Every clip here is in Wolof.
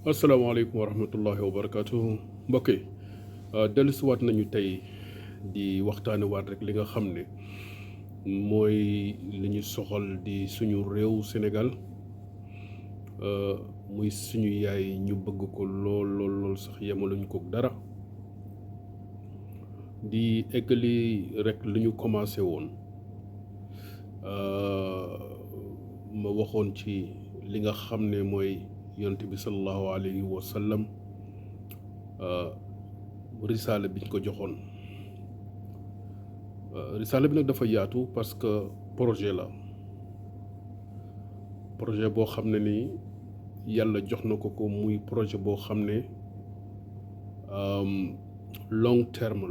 asalaamaaleykum wa rahmatullahi wa barakaatuhu mbokk yi dellusiwaat nañu tey di waxtaane waat rek li nga xam ne mooy li ñu soxal di suñu réew Sénégal muy suñu yaay ñu bëgg ko lool lool lool sax yemaluñ ko dara di eggali rek li ñu commencé woon ma waxoon ci li nga xam ne mooy yonent bi sallallahu alayhi wa sallam risaala biñ ko joxoon risaala bi nag dafa yaatu parce que projet boo xam ne ni yàlla jox na ko muy projet boo xam ne long terme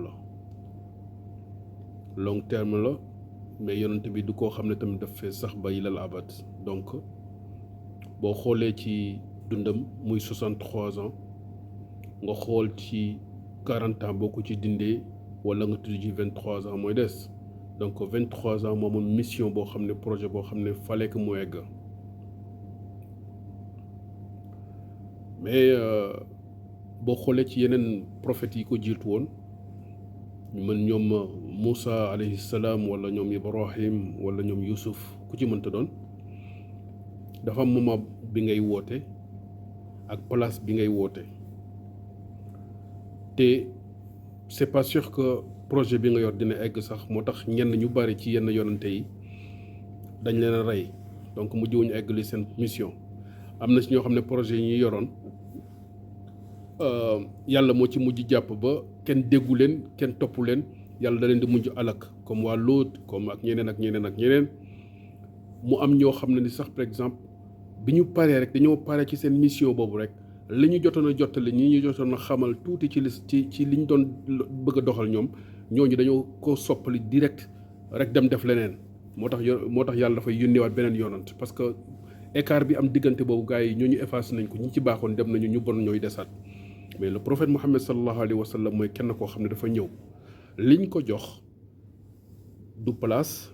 la mais yonent bi du koo xam ne tamit daf fee sax ba ilal abad donc boo xoolee ci dundam muy 63 ans nga xool ci 40 ans boo ko ci dindee wala nga tudd ci 23 ans mooy des donc 23 ans moomoon mission boo xam ne projet boo xam ne fallait que mu egg mais boo xoolee ci yeneen prophètes yi ko jiitu woon ñu mën ñoom Moussa alayhi salaam wala ñoom Ibrahim wala ñoom Youssouf ku ci mënta doon dafa am moment bi ngay woote ak place bi ngay woote te c'est pas sûr que projet bi nga yor dina egg sax moo tax ñenn ñu bari ci yenn yonante yi dañ leen a rey donc mujjewuñu egg li seen mission am na ci ñoo xam ne projet yi ñu yoroon yàlla moo ci mujj jàpp ba kenn déggu leen kenn topp leen yàlla da leen di mujj alak comme waa Lóot comme ak ñeneen mu am ñoo xam ne ni sax par exemple bi ñu paree rek dañoo pare ci seen mission boobu rek li ñu jotoon a jottali ñi ñu jotoon a xamal tuuti ci li ñu doon bëgg a doxal ñooñu dañoo ko soppali direct rek dem def leneen moo tax yàlla dafay yónneewaat beneen yoonant parce que écart bi am diggante boobu gars yi ñooñu effacé nañ ko ñi ci baaxoon dem nañu ñu bon ñooy desaat mais le prophète Mohammed sallallahu alayhi wa sallam mooy kenn koo xam ne dafa ñëw liñ ko jox du place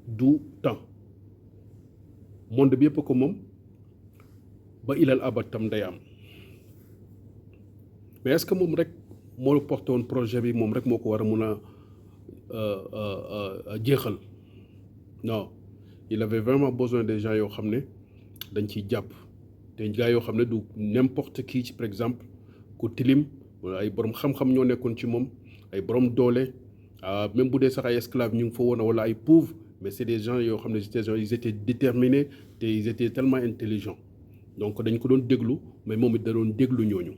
du temps monde bi yëpp ko moom ba ilal abad tam day am mais est-ce que moom rek moo porté woon projet bi moom rek moo ko war a mun a jeexal non il avait vraiment besoin des gens yoo xam ne dañ ciy jàpp te gars yoo xam ne du n'importe qui ci par exemple ku tilim wala ay borom xam-xam ñoo nekkoon ci moom ay borom doole même bu dee sax ay esclaves ñu ngi fa woon wala ay pauvres mais c'est des gens yoo xam ne ils étaient déterminés te ils étaient tellement intelligents donc dañ ko doon déglu mais moom it da doon déglu ñooñu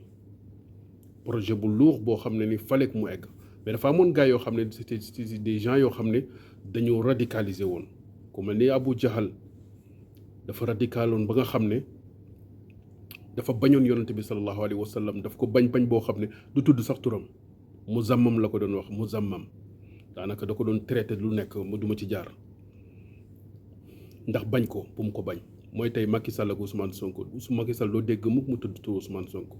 projet bu lourd boo xam ne ni fallait que mu egg mais dafa amoon gars yoo xam ne c'était des gens yoo xam ne dañoo radicaliser woon ku mel ni Abu Jahal dafa radicaloon ba nga xam ne dafa bañoon yonante bi sallallahu alayhi wa sallam daf ko bañ boo xam ne du tudd sax turam Muzammam la ko doon wax Muzammam daanaka da ko doon traité lu nekk mu duma ci jaar ndax bañ ko bu mu ko bañ mooy tey Macky Sall ak Ousmane Sonko Macky Sall doo dégg mukk mu tudd tur Ousmane Sonko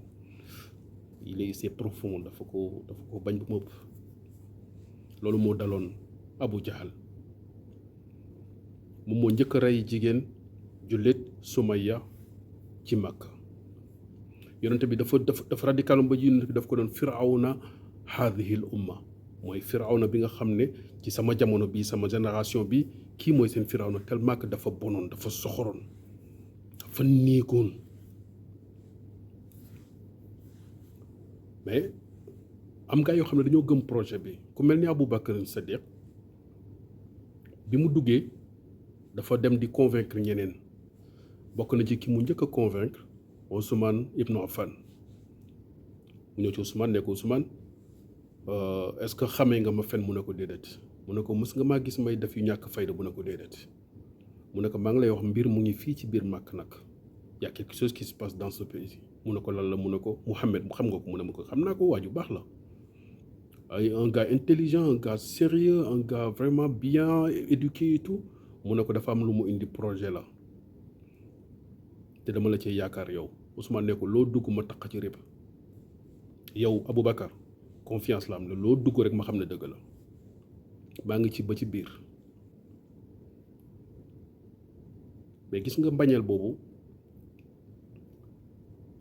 c'est profond dafa ko bañ bu mëpp loolu moo daloon Abu Jahal moom moo njëkk a rey jigéen jullit Sumayya ci Makka yonente bi dafa radical ba yonente bi daf ko doon firawna haadihi l umma mooy firawna bi nga xam ne ci sama jamono bi sama génération bi kii mooy seen firawna tellement que dafa bonoon dafa soxoroon dafa néegoon mais am gaa yoo xam ne dañoo gëm projet bi ku mel ni Abu Bakr Sadiq bi mu duggee dafa dem di convaincre ñeneen bokk na ci ki mu njëkk a convaincre Ousmane Ibn Affan mu ñëw ci Ousmane ne ko Ousmane est-ce que xamee nga ma fen mu ne ko déedéet mu ne ko mës nga maa gis may def yu ñàkk fayda mu ne ko déedéet mu ne ko maa ngi lay wax mbir mu ngi fii ci biir màkk nag y a quelque chose qui se passe dans ce pays mu ne ko lan la mu ne ko Mouhamed xam nga ko mu ne ma ko xam naa ko waaju baax la ay un gars intelligent un gars sérieux un gars vraiment bien éduqué et tout mu ne ko dafa am lu mu indi projet la te dama la cee yaakaar yow Ousmane ne ko loo dugg ma taq ci riba yow Aboubacar confiance la am ne loo dugg rek ma xam ne dëgg la maa ngi ci ba ci biir mais gis nga mbañeel boobu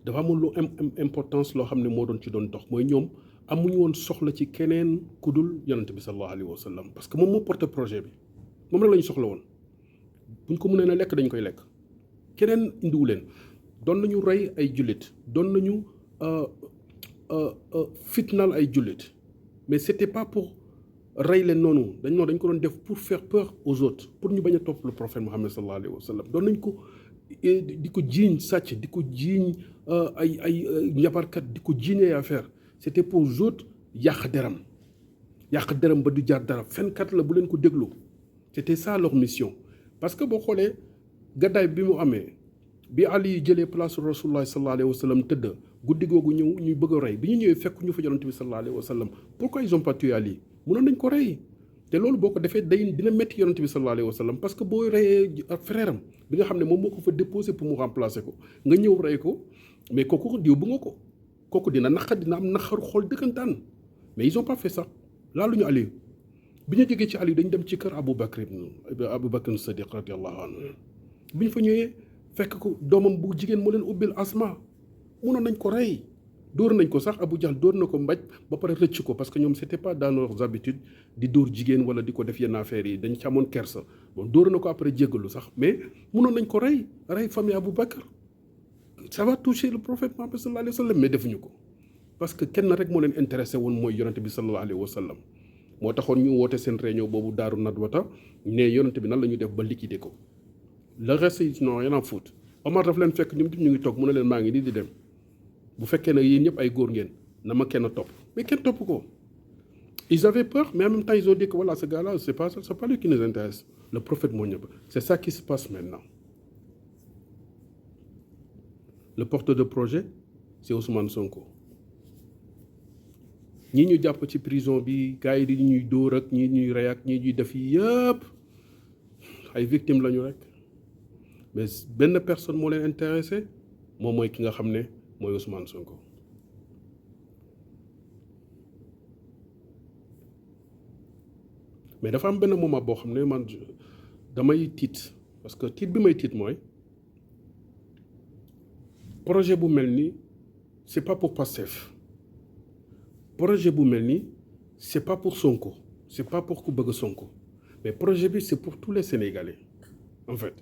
dafa amoon lu importance loo xam ne moo doon ci doon dox mooy ñoom amuñu woon soxla ci keneen ku dul yonent bi sallallahu alayhi wa sallam parce que moom moo porté projet bi moom rek la ñu soxla woon buñ ko mënee na lekk dañ koy lekk keneen indiwu leen doon nañu rey ay jullit doon nañu fitnaal ay jullit mais c'était pas pour rey leen noonu dañ ko doon def pour faire peur aux autres pour ñu bañ a topp le prophète Mohammed sallallahu alayhi wa sallam doon nañ ko di ko jiiñ sàcc di ko jiiñ ay njabarkat di ko jiiñ ay affaire c'était pour aux autres yàq deram ba du jaar dara fenkat la bu leen ko déglu c'était ça leur mission parce que boo xoolee gaddaay bi mu amee bi Ali jëlee place rasulullah sallallahu alayhi wa sallam tëdd guddi googu ñëw ñuy bëgg a rey bi ñu ñëwee fekk ñu fa yonent bi sallallahu alayhi wa sallam pourquoi ils ont pas tué Ali mënoon nañ ko rey te loolu boo ko defee dina métti yonent bi sallallahu alayhi wa sallam parce que boo reyee frère am bi nga xam ne moom moo ko fa déposé pour mu remplacer ko nga ñëw rey ko mais kooku diw bu nga ko kooku dina am naqaru xool dëkkantaan mais ils ont pas fait ça laaluñu Ali bi ñu jógee ci Ali dañ dem ci kër Abu Bakr Sadiq radiyallahu anhu bi ñu fa ñëwee fekk ko doomam bu jigéen moo leen ubbil Asma mënoon nañ ko rey dóor nañ ko sax Abu Jahl dóor na ko mbaj ba pare rëcc ko parce que ñoom c'était pas dans leurs habitudes di dóor jigéen wala di ko def yenn affaires yi dañ ci amoon kersa bon dóor na ko après jéggalu sax mais mënoon nañ ko rey famille Abu Bakr ça va toucher le prophète Mohammed sallallahu alayhi wa sallam mais defuñu ko parce que kenn rek moo leen intéressé woon mooy yonente bi sallallahu alayhi wa sallam moo taxoon ñu woote seen réunion boobu daaru nadwata ne yonente bi nan la ñu def ba liquider ko le reste ils n'ont rien à foutre Omar daf leen fekk ñoom ñu ngi toog mu ne leen maa ngi nii di dem bu fekkee ne yéen ñëpp ay góor ngeen na ma kenn topp mais kenn topp ko ils avaient peur mais en même temps ils ont dit que voilà ce gars-là c'est pas lui qui nous intéresse le prophète moo ñëpp c'est ça qui se passe maintenant le porteur de projet c'est Ousmane Sonko ñii ñu jàpp ci prison bi gars yi di ñuy dóor ak ñii ñuy rey ak ñii ñuy def yëpp ay victimes lañu rek mais benn personne moo leen intéressé moom mooy ki nga xam ne mooy Ousmane Sonko mais dafa am benn moment boo xam ne man damay tiit parce que tiit bi may tiit mooy projet bu mel ni c'est pas pour Pastef projet bu mel ni c'est pas pour Sonko c'est pas pour ku bëgg Sonko mais projet bi c'est pour tous les Sénégalais en fait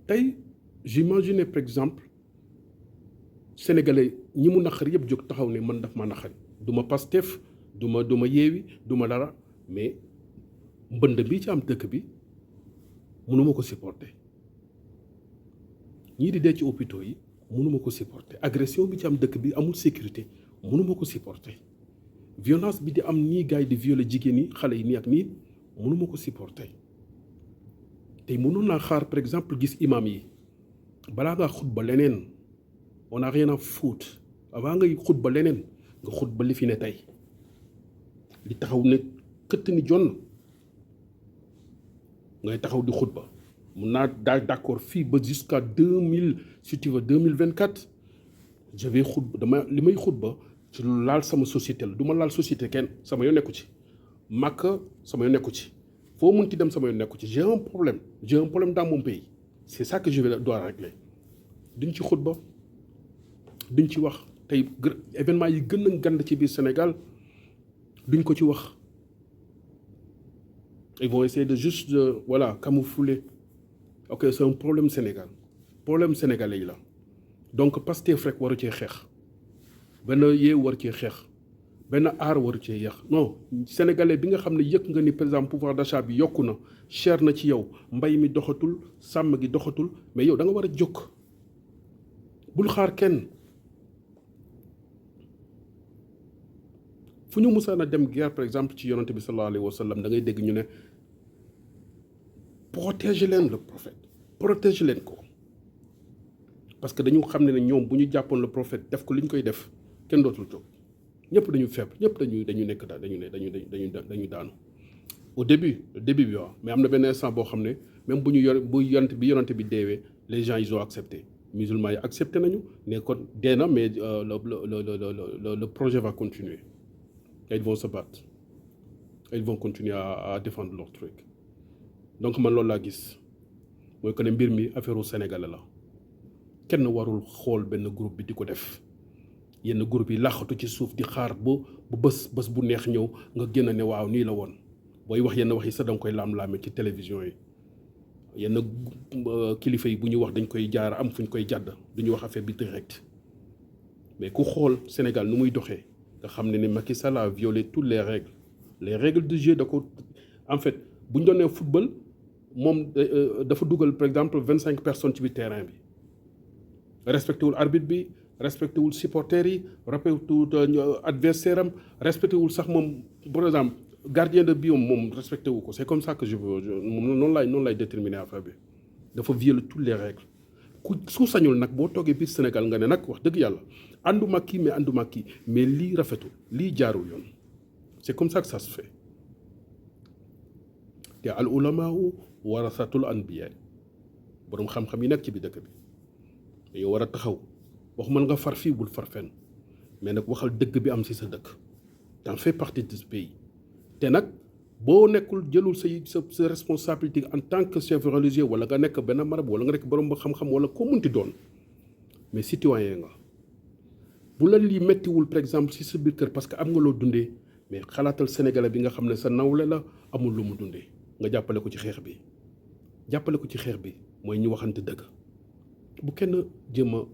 tey j'imaginais par exemple Sénégalais ñi mu naqar yëpp jóg taxaw ne man daf ma naqari du ma Pastef du ma Yewwi du ma dara mais mbënd bi ci am dëkk bi mënuma ko supporter ñii di dee ci hôpitaux yi mënuma ko supporter agression bi ci am dëkk bi amul sécurité mënuma ko supporter violence bi di am nii gars yi di violer jigéen ñi xale yi nii ak nii mënuma ko supporter tey mënoon naa xaar par exemple gis imam yi balaa ngaa xutba leneen on n'a rien à foutre avant ngay xutba leneen nga xutba li fi ne tey li taxaw ne këtt ni jonn ngay taxaw di xutba mun naa d'accord fii ba jusqu'à 2000 si tu veux 2024 je vais xutba li may xutba ci laal sama société la du ma laal société kenn sama yoon nekku ci màkk sama yoon nekku ci foo munti dem sama yoon nekku ci j'ai un problème dans mon pays c'est ça que je dois régler duñ ci xutba duñ ci wax tey événement yi gën a ngand ci biir Sénégal duñ ko ci wax ils vont essayer de juste voilà camoufler ok c'est un problème sénégalais yi la donc Pastef rek waru cee xeex benn Yewwi war cee xeex benn aar waru cee yéex non sénégalais bi nga xam ne yëg nga ni par exemple pouvoir d'achat bi yokku na cher na ci yow mbay mi doxatul sàmm gi doxatul mais yow da nga war a jóg bul xaar kenn fu ñu musaan a dem guerre par exemple ci yonante bi sallallahu alayhi wa sallam da ngay dégg ñu ne protéger leen le prophète protéger leen ko parce que dañu xam ne ñoom bu ñu jàppoon le prophète def ko li ñu koy def kenn dootul jóg ñëpp dañu faible ñëpp dañu nekk daal dañu daanu au début bi waaw mais am na benn instant boo xam ne même bu yonante bi deewee les gens ils ont accepté musulmans yi accepté nañu ne kon dee na mais le projet va continuer et ils vont se battre et ils vont continuer à défendre leur truc donc man loolu laa gis mooy que ne mbir mi affaire u Sénégalais la kenn warul xool benn groupe bi di ko def yenn groupe yi làqatu ci suuf di xaar ba bés bu neex ñëw nga génn ne waaw nii la woon booy wax yenn wax yi sax danga koy laam-laame ci télévision yi yenn kilifa yi bu ñu wax dañ koy jaar am fu ñu koy jàdd du ñu wax affaire bi direct mais ku xool Sénégal nu muy doxee nga xam ne Macky Sall a violé toutes les règles du jeu da ko en fait bu ñu doonee football moom dafa dugal par exemple 25 personnes ci biir terrain bi respecté wul arbitre bi respecté wul supporters yi respecté wul adversaire am respecté wul sax moom par exemple gardien de but moom respecté wu ko c'est comme ça que je veux moom noonu lay déterminer affaire bi dafa violer toutes les règles ku su sañul nag boo toogee biir Sénégal nga ne nag wax dëgg yàlla ànduma kii mais lii rafetul lii jaarul yoon c'est comme ça que ça se fait te al ulamaau warasatul anbiya boroom xam-xam yi nekk ci biir dëkk bi dañoo war a taxaw wax mën nga far fii bul far fenn mais nag waxal dëgg bi am ci sa dëkk t'en fais partie de ce pays te nag boo nekkul jëlul sa responsabilité en tant que chef religieux wala nga nekk benn marab wala nga nekk borom ba xam-xam wala koo munti doon mais citoyen nga bu la lii méttiwul par exemple ci sa biir kër parce que am nga loo dundee mais xalaatal sénégalais bi nga xam ne sa nawle la amul lu mu dundee nga jàppale ko ci xeex bi mooy ñu waxante dëgg bu kenn jéem a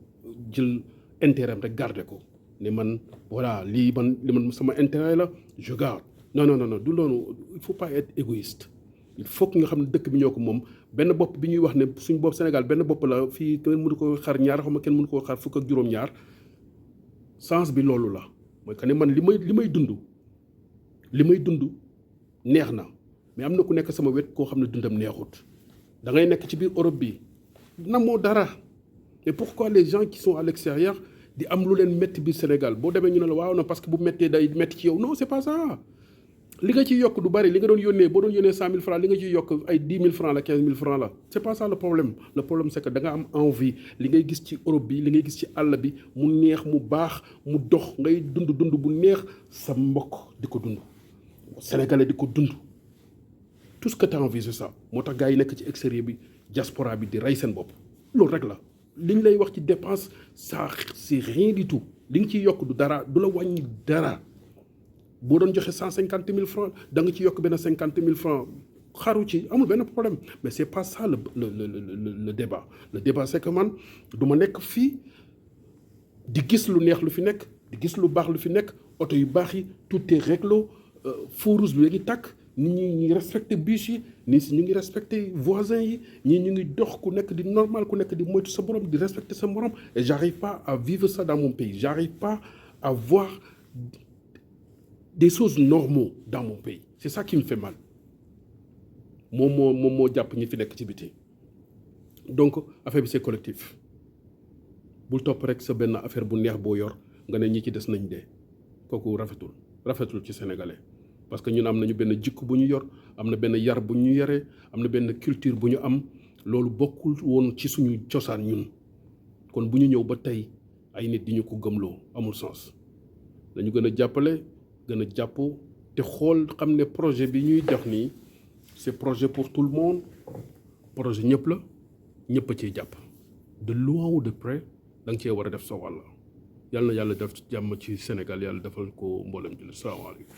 jël intérêt am rek garder ko ne man voilà li man sama intérêt la je garde non du loolu il faut pas être égoïste il faut que nga xam ne dëkk bi ñoo ko moom benn bopp bi ñuy wax ne suñ bopp Sénégal benn bopp la fii kenn mënu ko xar ñaar xam nga kenn mënu koo xar fukk ak juróom-ñaar sens bi loolu la mooy que ne man li may dund neex na mais am na ku nekk sama wet koo xam ne dundam neexut da ngay nekk ci biir Europe bi namoo dara et pourquoi les gens qui sont à l'extérieur di am lu leen métti biir Sénégal boo demee ñu ne la waaw na parce que bu méttee day métti ci yow non c'est pas ça li nga ciy yokk du bari li nga doon yónnee boo doon yónnee 100 000 francs li nga ciy yokk ay 10 000 francs la 15 000 francs la c'est pas ça le problème c'est que da nga am envie li ngay gis ci Europe bi li ngay gis ci àll bi mu neex mu baax mu dox ngay dund bu neex sa mbokk di ko dund sénégalais di ko dund tout ce que tu as envie c'est ça moo tax gars yi nekk ci extérieur bi diaspora bi di rey seen bopp loolu rek la li ñu lay wax ci dépense ça c'est rien du tout li nga ciy yokk du dara du la wàññi dara boo doon joxe 150 000 francs da nga ci yokk benn 50 000 francs xaru ci amul benn problème mais c'est pas ça le débat le débat c'est que man du ma nekk fii di gis lu neex lu fi nekk di gis lu baax lu fi nekk oto yu baax yi tout est réglo feu rouge bi léegi tàkk nit ñi ñu ngi respecté bus yi nit ñi ñu ngi respecté voisins yi ñii ñu ngi dox ku nekk di normal ku nekk di moytu sa borom di respecté sa morom et j'arrive pas à vivre ça dans mon pays j'arrive pas à voir des choses normaux dans mon pays c'est ça qui me fait mal moom moo jàpp ñi fi nekk ci biti donc affaire bi c'est collectif bul topp rek sa benn affaire bu neex boo yor nga ne ñi ci des nañ dee kooku rafetul ci sénégalais parce que ñun am nañu benn jikko bu ñu yor am na benn yar bu ñu yaree am na benn culture bu ñu am loolu bokkul woon ci suñu cosaan ñun kon bu ñu ñëw ba tey ay nit di ñu ko gëmloo amul sens dañu gën a jàppale gën a jàpp te xool xam ne projet bi ñuy def nii c'est projet pour tout le monde projet ñëpp la ñëpp a ciy jàpp de loin ou de près da nga cee war a def sa wàll yàlla na yàlla def jàmm ci Sénégal yàlla defal ko mboolem jullit salaamaaleykum